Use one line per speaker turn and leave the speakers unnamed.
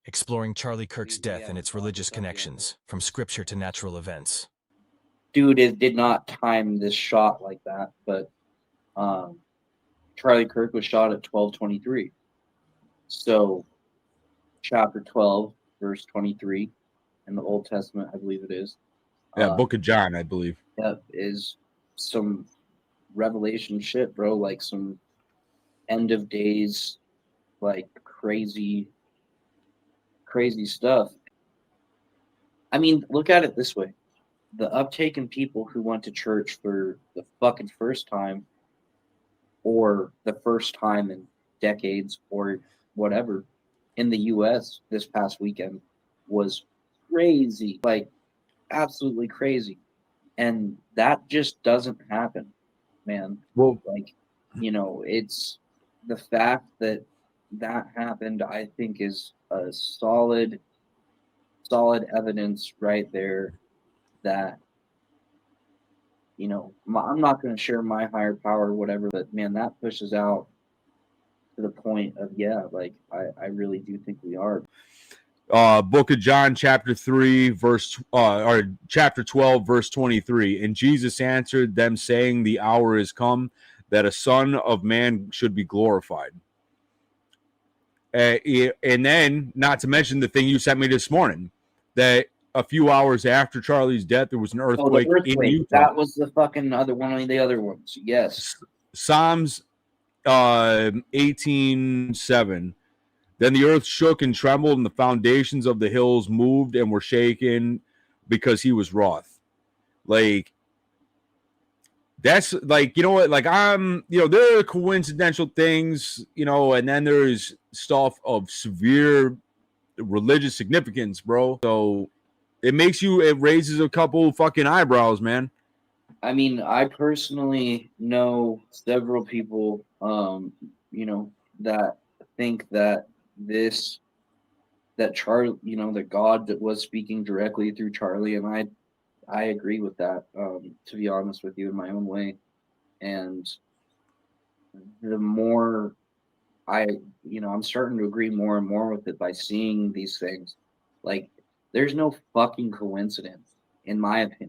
exploring Charlie Kirk's death and its religious connections, from scripture to natural events.
Dude, it did not time this shot like that, but Charlie Kirk was shot at 12:23. So, chapter 12, verse 23 in the Old Testament, I believe it is.
Yeah, Book of John, I believe.
That is some revelation shit, bro. Like some end of days, like crazy stuff. I mean, look at it this way. The uptake in people who went to church for the fucking first time, or the first time in decades, or whatever, in the US this past weekend was crazy. Like, absolutely crazy. And that just doesn't happen, man.
Well,
Like, it's the fact that happened, I think, is a solid evidence right there that, I'm not going to share my higher power or whatever, but man, that pushes out to the point of, like, I really do think we are.
Book of John, chapter 3, or chapter 12, verse 23. And Jesus answered them, saying, the hour is come that a son of man should be glorified. And then, not to mention the thing you sent me this morning, that a few hours after Charlie's death, there was an earthquake, in Utah.
That was the fucking one of the other ones. Yes.
Psalms 18:7. Then the earth shook and trembled, and the foundations of the hills moved and were shaken because he was wroth. Like, that's like, you know what? Like, there are coincidental things, and then there's stuff of severe religious significance, bro. So it raises a couple fucking eyebrows, man.
I mean, I personally know several people, that think that Charlie, that God that was speaking directly through Charlie, and I agree with that, to be honest with you, in my own way. And the more I'm starting to agree more and more with it by seeing these things. Like, there's no fucking coincidence, in my opinion.